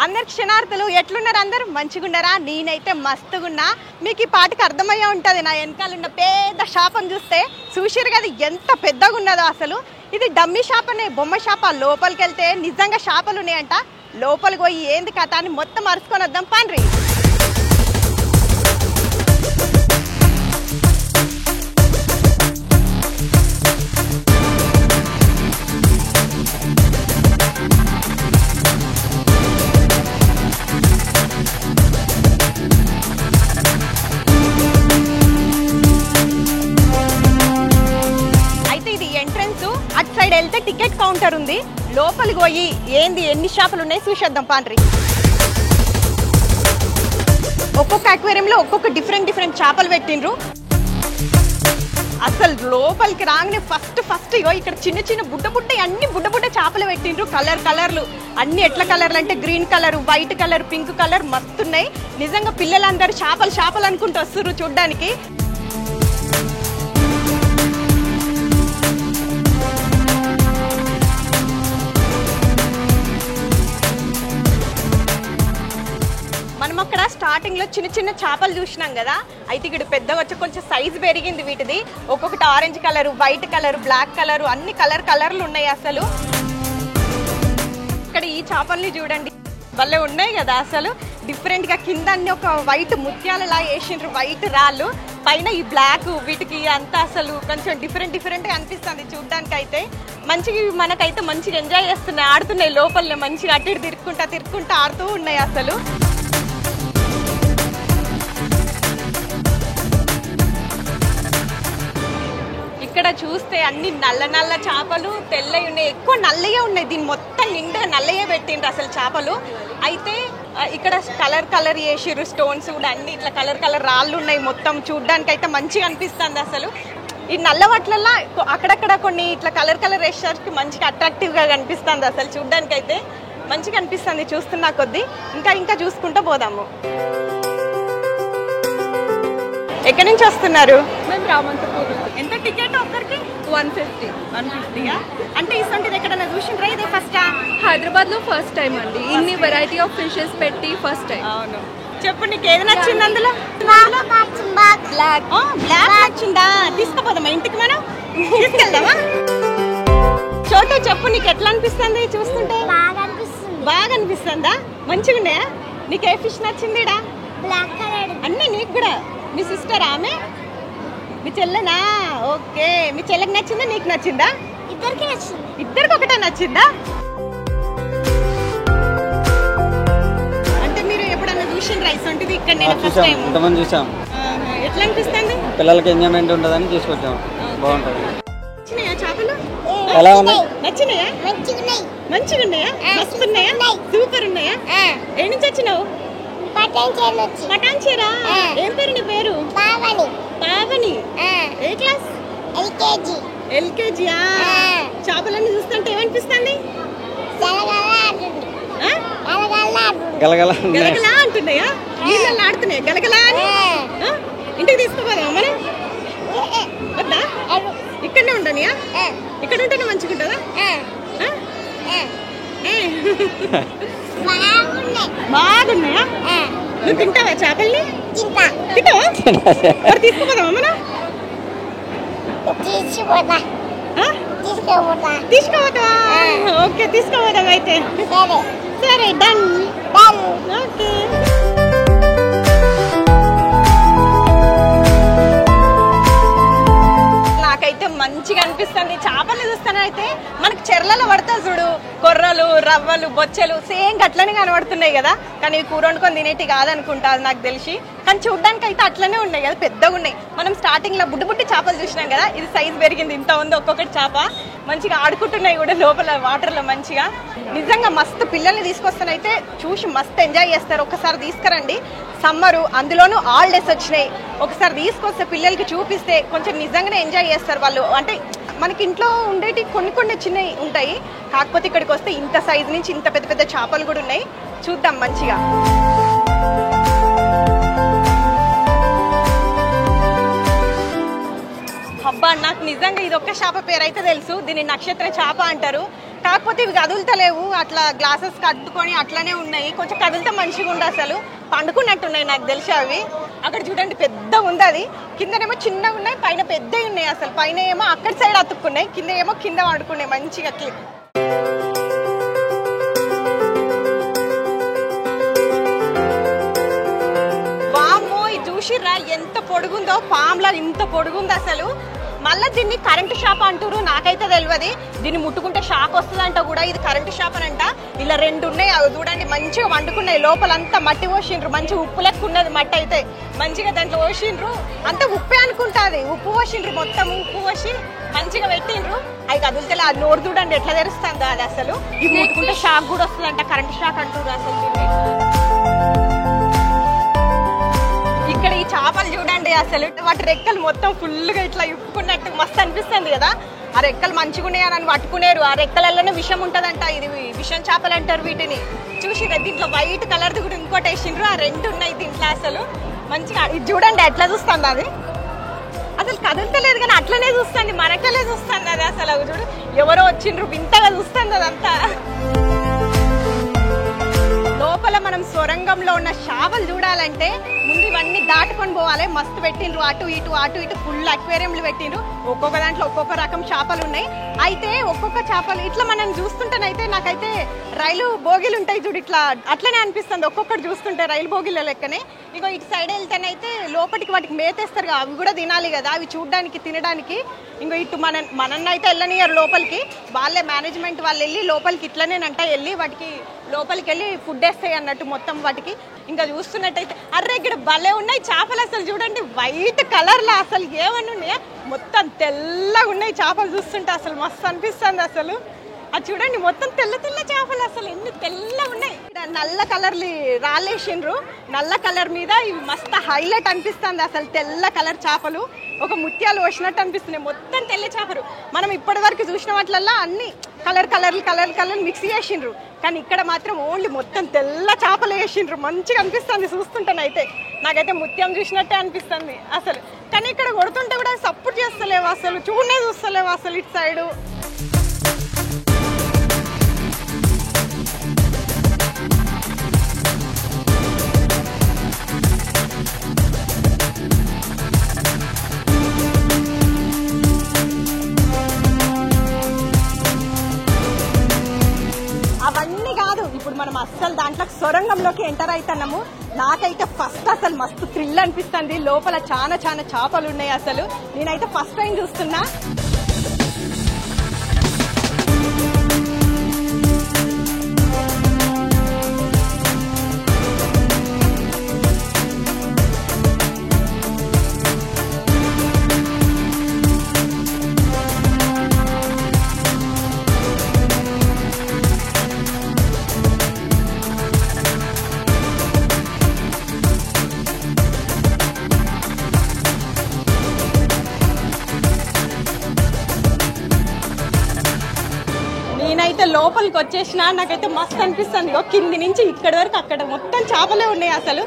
అందరికి క్షణార్థులు ఎట్లున్నారు? అందరు మంచిగున్నారా? నేనైతే మస్తుగున్నా. మీకు ఈ పాటకి అర్థమయ్యే ఉంటుంది. నా వెనకాలన్న పెద్ద షాపని చూస్తే చూసిరు కదా ఎంత పెద్దగా ఉన్నదో. అసలు ఇది డమ్మీ షాప్ అనే బొమ్మ షాప్. లోపలికి వెళ్తే నిజంగా షాపులు ఉన్నాయంట. లోపలికి పోయి ఏంది కథ అని మొత్తం అరుచుకొని వద్దాం పాండ్రి. అటు సైడ్ వెళ్తే టికెట్ కౌంటర్ ఉంది. లోపలికి పోయి ఏంది ఎన్ని షాపులు ఉన్నాయి చూసేద్దాం పాండ్రి. ఒక్కొక్క అక్వేరియంలో ఒక్కొక్క డిఫరెంట్ చేపలు పెట్టిండ్రు. అసలు లోపలికి రాగానే ఫస్ట్ ఇగో ఇక్కడ చిన్న బుడ్డ అన్ని బుడ్డ చేపలు పెట్టిండ్రు. కలర్లు అన్ని ఎట్ల కలర్లు అంటే green colour, white colour, pink colour మస్తున్నాయి. నిజంగా పిల్లలందరూ చేపలు అనుకుంటూ వస్తుర్రు చూడ్డానికి. మనం అక్కడ స్టార్టింగ్ లో చిన్న చేపలు చూసినాం కదా. అయితే ఇక్కడ పెద్దగా వచ్చి కొంచెం సైజ్ పెరిగింది వీటిది. ఒక్కొక్కటి orange colour, white colour, black colour, అన్ని కలర్లు ఉన్నాయి. అసలు ఇక్కడ ఈ చేపల్ని చూడండి, భలే ఉన్నాయి కదా. అసలు డిఫరెంట్ గా కింద అన్ని ఒక వైట్ ముత్యాలలా వేసిండ్రు, వైట్ రాళ్ళు, పైన ఈ బ్లాక్. వీటికి అంతా అసలు కొంచెం డిఫరెంట్ గా అనిపిస్తుంది చూడడానికి. అయితే మంచిగా మనకైతే మంచిగా ఎంజాయ్ చేస్తున్నాయి, ఆడుతున్నాయి లోపలనే మంచిగా అటు ఇటు తిరుక్కుంటా ఆడుతూ ఉన్నాయి. అసలు ఇక్కడ చూస్తే అన్ని నల్ల చేపలు, తెల్లవి ఉన్నాయి. ఎక్కువ నల్లయే ఉన్నాయి. దీన్ని మొత్తం నిండా నల్లయే పెట్టిండ్రు అసలు చేపలు. అయితే ఇక్కడ కలర్ చేసిర్రు. స్టోన్స్ కూడా అన్ని ఇట్లా కలర్ రాళ్ళు ఉన్నాయి. మొత్తం చూడడానికి అయితే మంచిగా అనిపిస్తుంది. అసలు ఈ నల్ల వాటిలల్లో అక్కడక్కడ కొన్ని ఇట్లా కలర్ వేసేసరికి మంచిగా అట్రాక్టివ్ గా కనిపిస్తుంది. అసలు చూడడానికి అయితే మంచిగా అనిపిస్తుంది చూస్తున్నా కొద్దీ. ఇంకా చూసుకుంటూ పోదాము. ఎక్కడి నుంచి వస్తున్నారు? మేము రామంతపూర్. ఎంత టికెట్ ఒక్కరికి? 150. అంటే ఇసంటిది ఎక్కడన్నా చూసిండ్రా? ఇదే ఫస్ట్? హైదరాబాద్ లో ఫస్ట్ టైం అండి. ఇన్ని వెరైటీ ఆఫ్ ఫిషెస్ పెట్టి ఫస్ట్ టైం. అవును. చెప్పు, నీకు ఏది నచ్చింది అందులో? బ్లాక్ నచ్చిందా? తీసుకుపోదామా ఇంటికి? మనం తీసుకెళ్దామా? చోటు చెప్పు, నీకు ఎట్లా అనిపిస్తుంది చూస్తుంటే? బాగా అనిపిస్తుందా? మంచిగా ఉన్నాయా? నీకు ఏ ఫిష్ నచ్చింది? అన్నీ నీకు కూడా? మీ సిస్టర్ ఆమె? మీ చెల్లెనా? ఓకే. మీ చెల్లెకి నచ్చిందా నీకు నచ్చిందా? ఇద్దరికి ఒకటే నచ్చిందా? అంటే మీరు ఎప్పుడన్నా చూసిన రైస్ ఉంటుంది ఇక్కడ? నేను ఫస్ట్ టైం చూసాం. ఎట్లా అనిపిస్తుంది? పిల్లలకి ఎంజాయ్మెంట్ ఉంటుందని తీసుకొచ్చాం. బాగుంటుంది. నచ్చినాయా చేపలు? ఎలా ఉన్నాయి? నచ్చినాయా? మంచిగా ఉన్నాయా? మస్తు ఉన్నాయా? సూపర్ ఉన్నాయా? ఏ నుంచి వచ్చినావు? పటాన్చేరా. ఏం పేరు నీ పేరు? పావని. ఏ క్లాస్? ఎల్కేజీయా? చేపలన్నీ చూస్తుంటే ఏమనిపిస్తుంది? గలగల అంటున్నాయా? నీళ్ళల్లో ఆడుతున్నాయా గలగలా అని? ఇంటికి తీసుకుపోదామా మనం? వద్దా? ఇక్కడనే ఉండనియా? ఇక్కడ ఉంటేనే మంచిగా ఉంటుందా? బాగున్నాయా? నువ్వు తింటావా చేపల్ని? తింటావా? తీసుకుపోదామా మనం? తీసుకోవద్దా? ఓకే, తీసుకోవద్దాం అయితే. సరే, డన్. ఓకే. నాకైతే మంచిగా అనిపిస్తుంది. చేపలు చూస్తానైతే మనకు చెర్లలో పడతా చూడు, కొర్రలు, రవ్వలు, బొచ్చెలు సేమ్ అట్లనే కనబడుతున్నాయి కదా. కానీ కూర వండుకొని తినేటి కాదనుకుంటా నాకు తెలిసి. కానీ చూడడానికి అయితే అట్లనే ఉన్నాయి కదా, పెద్దగా ఉన్నాయి. మనం స్టార్టింగ్ లో బుడ్డి చేపలు చూసినాం కదా, ఇది సైజ్ పెరిగింది. ఇంత ఉంది ఒక్కొక్కటి చేప. మంచిగా ఆడుకుంటున్నాయి కూడా లోపల వాటర్ లో మంచిగా. నిజంగా మస్తు పిల్లల్ని తీసుకొస్తానైతే చూసి మస్తు ఎంజాయ్ చేస్తారు. ఒకసారి తీసుకురండి. సమ్మరు, అందులోనూ హాలిడేస్ వచ్చినాయి. ఒకసారి తీసుకొస్తే పిల్లలకి చూపిస్తే కొంచెం నిజంగానే ఎంజాయ్ చేస్తారు వాళ్ళు. అంటే మనకి ఇంట్లో ఉండేటి కొన్ని చిన్నవి ఉంటాయి, కాకపోతే ఇక్కడికి వస్తే ఇంత సైజు నుంచి ఇంత పెద్ద చేపలు కూడా ఉన్నాయి. చూద్దాం మంచిగా. అబ్బా, నాకు నిజంగా ఇది ఒక్క చేప పేరు అయితే తెలుసు. దీన్ని నక్షత్ర చేప అంటారు. కాకపోతే ఇవి కదులుతలేవు, అట్లా గ్లాసెస్ కట్టుకొని అట్లనే ఉన్నాయి. కొంచెం కదిలితే మంచిగా ఉండే, అసలు పండుకున్నట్టున్నాయి నాకు తెలిసి అవి. అక్కడ చూడండి పెద్ద ఉంది, అది కిందనేమో చిన్నగా ఉన్నాయి, పైన పెద్దవి ఉన్నాయి. అసలు పైన ఏమో అక్కడి సైడ్ అతుక్కున్నాయి, కింద ఏమో కింద పండుకున్నాయి మంచిగా క్లిప్. వామ్మో ఇది చూసిర్రా ఎంత పొడుగుందో, పామ్లా ఇంత పొడుగుంది అసలు. మళ్ళీ దీన్ని కరెంటు షాప్ అంటారు, నాకైతే తెలియదు. దీన్ని ముట్టుకుంటే షాక్ వస్తుందంట కూడా. ఇది కరెంటు షాప్ అని అంట. ఇలా 2 ఉన్నాయి, అవి చూడండి మంచిగా వండుకున్నాయి. లోపలంతా మట్టి పోసిండ్రు, మంచిగా ఉప్పు లెక్క ఉన్నది మట్టి అయితే. మంచిగా దాంట్లో పోసిండ్రు, అంత ఉప్పే అనుకుంటుంది. ఉప్పు పోసిండ్రు, మొత్తం ఉప్పు పోసి మంచిగా పెట్టిండ్రు. అవి కదులుతలే, అది నోరు చూడండి ఎట్లా తెరుస్తుందో అది. అసలు ఇవి ముట్టుకుంటే షాక్ కూడా వస్తుందంట, కరెంటు షాక్ అంటారు అసలు దీన్ని. ఇక్కడ ఈ చేపలు చూడండి అసలు, వాటి రెక్కలు మొత్తం ఫుల్గా ఇట్లా ఇప్పుకున్నట్టు మస్తు అనిపిస్తుంది కదా. ఆ రెక్కలు మంచిగా ఉన్నాయని పట్టుకునేరు. ఆ రెక్కలలోనే విషం ఉంటదంట. ఇది విషం చేపలు అంటారు వీటిని. చూసిరా దీంట్లో వైట్ కలర్ది కూడా ఇంకోటి వేసిండ్రు. ఆ 2 ఉన్నాయి దీంట్లో. అసలు మంచిగా ఇది చూడండి ఎట్లా చూస్తుంది అది. అసలు కదులుతలేదు కానీ అట్లనే చూస్తుంది, మనకలే చూస్తుంది అది. అసలు చూడు ఎవరో వచ్చిండ్రు, వింతగా చూస్తుంది అదంతా. లోపల మనం సొరంగంలో ఉన్న చేపలు చూడాలంటే ముందు ఇవన్నీ దాటుకొని పోవాలి. మస్తు పెట్టిండ్రు, అటు ఇటు ఫుల్ అక్వేరియంలు పెట్టిండ్రు. ఒక్కొక్క దాంట్లో ఒక్కొక్క రకం చేపలు ఉన్నాయి. అయితే ఒక్కొక్క చేపలు ఇట్లా మనం చూస్తుంటేనైతే నాకైతే రైలు బోగిలు ఉంటాయి చూడు, ఇట్లా అట్లనే అనిపిస్తుంది ఒక్కొక్కటి చూస్తుంటే, రైలు బోగిల లెక్కనే. ఇగో ఇటు సైడ్ వెళ్తేనైతే లోపలికి వాటికి మేతేస్తారు కదా, అవి కూడా తినాలి కదా, అవి చూడడానికి తినడానికి. ఇంకో ఇటు మనన్నైతే వెళ్ళనియరు లోపలికి, వాళ్ళే మేనేజ్మెంట్ వాళ్ళు వెళ్ళి లోపలికి ఇట్లనేనంట వెళ్ళి వాటికి లోపలికి వెళ్ళి ఫుడ్ వేస్తాయి అన్నట్టు మొత్తం వాటికి. ఇంకా చూస్తున్నట్టయితే అర్రే ఇక్కడ భలే ఉన్నాయి చేపలు. అసలు చూడండి వైట్ కలర్లో అసలు ఏమన్నా ఉన్నాయా, మొత్తం తెల్లగా ఉన్నాయి చేపలు. చూస్తుంటే అసలు మస్తు అనిపిస్తుంది అసలు. అది చూడండి మొత్తం తెల్ల తెల్ల చేపలు, అసలు ఎన్ని తెల్లగా ఉన్నాయి. ఇక్కడ నల్ల కలర్లు రాలేసిండ్రు, నల్ల కలర్ మీద ఇవి మస్తు హైలైట్ అనిపిస్తుంది అసలు. తెల్ల కలర్ చేపలు ఒక ముత్యాలు వచ్చినట్టు అనిపిస్తున్నాయి, మొత్తం తెల్ల చేపలు. మనం ఇప్పటి వరకు చూసిన వాటిలల్లో అన్ని కలర్ మిక్స్ చేసిండ్రు, కానీ ఇక్కడ మాత్రం ఓన్లీ మొత్తం తెల్ల చేపలు వేసిండ్రు. మంచిగా అనిపిస్తుంది చూస్తుంటేనైతే, నాకైతే ముత్యం చూసినట్టే అనిపిస్తుంది అసలు. కానీ ఇక్కడ కొడుతుంటే కూడా సపోర్ట్ చేస్తలేవు అసలు, చూస్తలేవు అసలు ఇటు సైడు. అవన్నీ కాదు, ఇప్పుడు మనం అస్సలు దాంట్లో సొరంగంలోకి ఎంటర్ అవుతున్నాము. నాకైతే ఫస్ట్ అసలు మస్తు థ్రిల్ అనిపిస్తుంది. లోపల చాలా చేపలు ఉన్నాయి. అసలు నేనైతే ఫస్ట్ టైం చూస్తున్నా. నేనైతే లోపలికి వచ్చేసిన, నాకైతే మస్తు అనిపిస్తుంది. కింది నుంచి ఇక్కడి వరకు అక్కడ మొత్తం చేపలే ఉన్నాయి అసలు.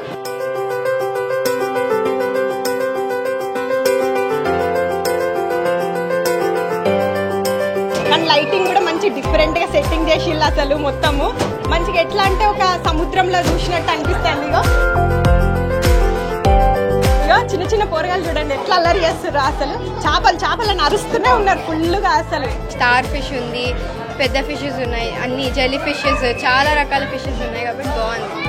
కానీ లైటింగ్ కూడా మంచి డిఫరెంట్ గా సెట్టింగ్ చేసిళ్ళు అసలు. మొత్తము మంచిగా ఎట్లా అంటే ఒక సముద్రంలో చూసినట్టు అనిపిస్తుంది. చిన్న పోరగాలు చూడండి ఎట్లా అల్లరి చేస్తున్నారు అసలు. చేపలను అరుస్తూనే ఉన్నారు ఫుల్గా అసలు. స్టార్ ఫిష్ ఉంది, పెద్ద ఫిషెస్ ఉన్నాయి, అన్ని జెల్లీ ఫిషెస్, చాలా రకాల ఫిషెస్ ఉన్నాయి కాబట్టి బాగుంది,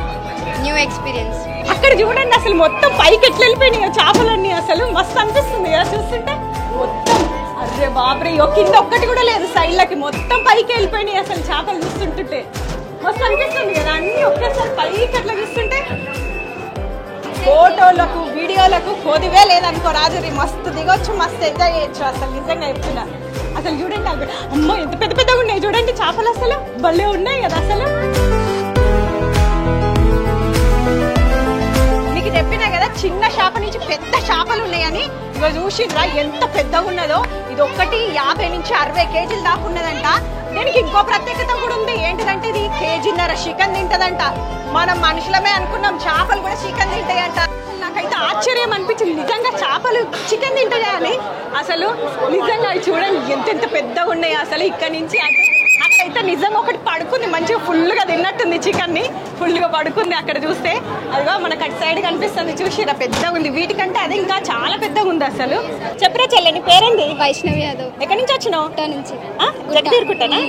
న్యూ ఎక్స్పీరియన్స్. అక్కడ చూడండి అసలు మొత్తం పైకి ఎట్లా వెళ్ళిపోయినాయి చేపలన్నీ. అసలు మస్తు అనిపిస్తుంది కదా చూస్తుంటే మొత్తం. అరే బాబ్రే, కింద ఒక్కటి కూడా లేదు, సైడ్లకి మొత్తం పైకి వెళ్ళిపోయినాయి అసలు చేపలు చూస్తుంటుంటే. మస్తు అనిపిస్తుంది కదా అన్ని ఒకేసారి పైకి అట్లా చూస్తుంటే. ఫోటోలకు వీడియోలకు కొదివే లేదనుకో రాజు, మస్తు దిగొచ్చు, మస్తు ఎంజాయ్ చేయొచ్చు అసలు. నిజంగా చెప్తున్నా. అసలు చూడండి అవి అమ్మో ఎంత పెద్దగా ఉన్నాయి చూడండి చేపలు, అసలు భలే ఉన్నాయి కదా అసలు. మీకు చెప్పినా కదా చిన్న చేప నుంచి పెద్ద చేపలు ఉన్నాయని. ఇక చూసిండ్రా ఎంత పెద్దగా ఉన్నదో. ఇది ఒక్కటి 50 నుంచి 60 కేజీలు దాకా ఉన్నదంట. దీనికి ఇంకో ప్రత్యేకత కూడా ఉంది. ఏంటిదంటే ఇది 1.5 కేజీ చికెన్ తింటదంట. మనం మనుషులమే అనుకున్నాం, చేపలు కూడా చికెన్ తింటాయంట. నాకైతే ఆశ్చర్యం అనిపించింది నిజంగా, చేపలు చికెన్ తింటాయా అని. అసలు నిజంగా చూడండి ఎంత పెద్దగా ఉన్నాయి అసలు. ఇక్కడ నుంచి నాకైతే నిజంగా ఒకటి పడుకుంది, మంచిగా ఫుల్గా తిన్నట్టుంది చికెన్ని, ఫుల్గా పడుకుంది అక్కడ చూస్తే. అదిగో మనకు అటు సైడ్ కనిపిస్తుంది, చూసిరా పెద్దగా ఉంది, వీటికంటే అది ఇంకా చాలా పెద్దగా ఉంది అసలు. చెప్పరా చెల్లె, నీ పేరేంది? వైష్ణవి యాదవ్. ఎక్కడి నుంచి వచ్చినావు? నుంచి జగదీర్కుట్టనా?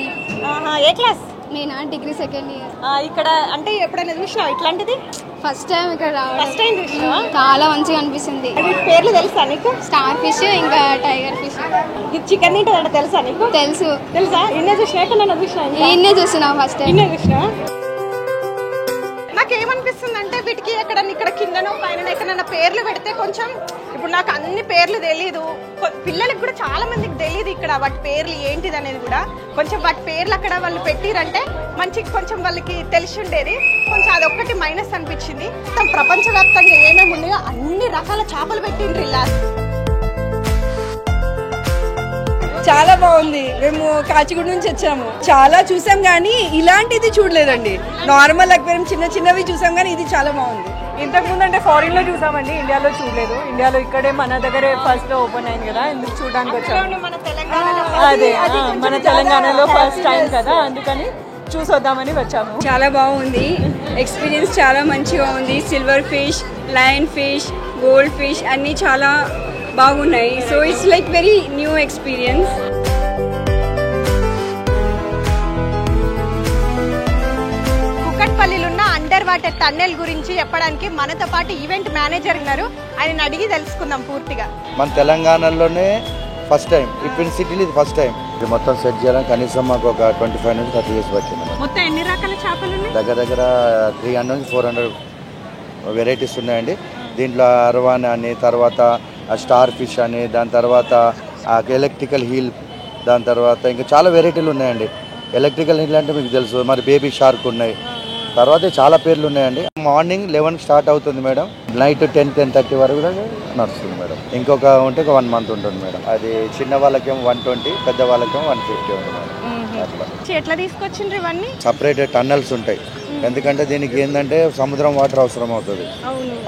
ఏ క్లాస్? నేను డిగ్రీ సెకండ్ ఇయర్. ఇక్కడ అంటే ఎప్పుడైనా చూసినావు ఇట్లాంటిది? ఫస్ట్ టైం ఇక్కడ రావడం. ఫస్ట్ టైం చూసినావా? చాలా మంచిగా అనిపిస్తుంది. వీటి పేర్లు తెలుసా నీకు? స్టార్ ఫిష్ ఇంకా టైగర్ ఫిష్. ఇది చికెన్ తింటుందంట, తెలుసా నీకు? తెలుసు. తెలుసా? ఇన్నే చూసినా, ఎక్కడ చూసినా? ఈయన్నే చూసినా ఫస్ట్ టైం. ఇన్నే చూసినా. నాకేమనిపిస్తుంది అంటే వీటికి ఇక్కడ కిందనో పైన ఎక్కడైనా పేర్లు పెడితే కొంచెం, ఇప్పుడు నాకు అన్ని పేర్లు తెలీదు, పిల్లలకి కూడా చాలా మందికి తెలియదు ఇక్కడ వాటి పేర్లు ఏంటిది అనేది కూడా. కొంచెం వాటి పేర్లు అక్కడ వాళ్ళు పెట్టిరంటే మంచి కొంచెం వాళ్ళకి తెలిసి ఉండేది. కొంచెం అదొక్కటి మైనస్ అనిపించింది. మొత్తం ప్రపంచవ్యాప్తంగా ఏమేమి ఉన్నాయో అన్ని రకాల చేపలు పెట్టిండ్రు ఇలా. చాలా బాగుంది. మేము కాచిగూడ నుంచి వచ్చాము, చాలా చూసాం కానీ ఇలాంటిది చూడలేదండి. నార్మల్ అక్వేరియం చిన్న చిన్నవి చూసాం కానీ ఇది చాలా బాగుంది. ఇంతకుముందు అంటే ఫారిన్ లో చూసామండి, ఇండియాలో చూడలేదు. ఇండియాలో ఇక్కడే మన దగ్గరే ఫస్ట్ ఓపెన్ అయింది కదా, ఎందుకు చూడడానికి వచ్చాము. మన తెలంగాణలో అదే మన తెలంగాణలో ఫస్ట్ టైం కదా, అందుకని చూసొద్దామని వచ్చాము. చాలా బాగుంది, ఎక్స్పీరియన్స్ చాలా మంచిగా ఉంది. Silver fish, lion fish, gold fish అన్నీ చాలా బాగున్నాయి. So it's like very new experience. కుకట్పల్లిలో ఉన్న అండర్ వాటర్ టన్నెల్ గురించి చెప్పడానికి మనతో పాటు ఈవెంట్ మేనేజర్ ఉన్నారు, ఆయన అడిగి తెలుసుకుందాం పూర్తిగా. మన తెలంగాణలోనే ఫస్ట్ టైం, ఇప్పుడు సిటీలో ఇది ఫస్ట్ టైం. ఇది మొత్తం సెట్ చేయాలని కనీసం మాకు ఒక 25 నుంచి 30 years వచ్చింది. మొత్తం ఎన్ని రకాల చేపలు ఉన్నాయి? దగ్గర 300 నుంచి 400 వెరైటీస్ ఉన్నాయండి. దీంట్లో అర్వాన్ అని, తర్వాత స్టార్ ఫిష్ అని, దాని తర్వాత ఎలక్ట్రికల్ హీల్, దాని తర్వాత ఇంకా చాలా వెరైటీలు ఉన్నాయండి. ఎలక్ట్రికల్ హీల్ అంటే మీకు తెలుసు, మరి బేబీ షార్క్ ఉన్నాయి, తర్వాత చాలా పేర్లు ఉన్నాయండి. మార్నింగ్ 11 స్టార్ట్ అవుతుంది మేడం, నైట్ 10-10:30 వరకు కూడా నడుస్తుంది మేడం. ఇంకొక ఉంటే ఒక 1 month ఉంటుంది మేడం. అది చిన్న వాళ్ళకేమో 120, పెద్ద వాళ్ళకేమో 150 ఉంది మేడం. అట్లా ఎట్లా తీసుకొచ్చిండ్రు ఇవన్నీ? సపరేట్ టన్నల్స్ ఉంటాయి, ఎందుకంటే దీనికి ఏంటంటే సముద్రం వాటర్ అవసరం అవుతుంది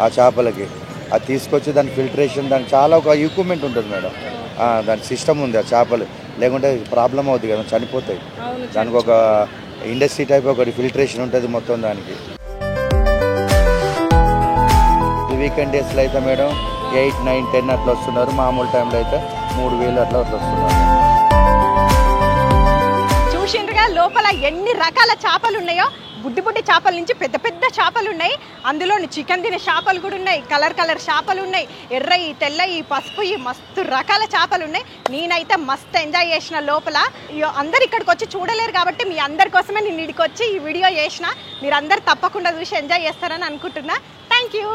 ఆ చేపలకి. అది తీసుకొచ్చి దాని ఫిల్టరేషన్, దానికి చాలా ఒక ఎక్విప్మెంట్ ఉంటుంది మేడం. దాని సిస్టమ్ ఉంది ఆ చేపలు, లేకుంటే ప్రాబ్లం అవుతుంది కదా, చనిపోతాయి. దానికి ఒక ఇండస్ట్రీ టైప్ ఒకటి ఫిల్టరేషన్ ఉంటుంది మొత్తం దానికి. వీకెండ్ డేస్లో అయితే మేడం 8, 9, 10 అట్లా వస్తున్నారు. మామూలు టైంలో అయితే 3000 అట్లా వస్తున్నారు. చూసిండ్రుగా లోపల ఎన్ని రకాల చేపలు ఉన్నాయో. బుడ్డి బుడ్డి చేపల నుంచి పెద్ద పెద్ద చేపలు ఉన్నాయి, అందులో చికెన్ తినే చేపలు కూడా ఉన్నాయి, కలర్ చేపలు ఉన్నాయి, ఎర్రయి, తెల్లయి, పసుపు, మస్తు రకాల చేపలు ఉన్నాయి. నేనైతే మస్తు ఎంజాయ్ చేసిన లోపల. అందరు ఇక్కడికి వచ్చి చూడలేరు కాబట్టి మీ అందరి కోసమే నేను ఇక్కడికి వచ్చి ఈ వీడియో చేసిన. మీరు అందరు తప్పకుండా చూసి ఎంజాయ్ చేస్తారని అనుకుంటున్నా. Thank you.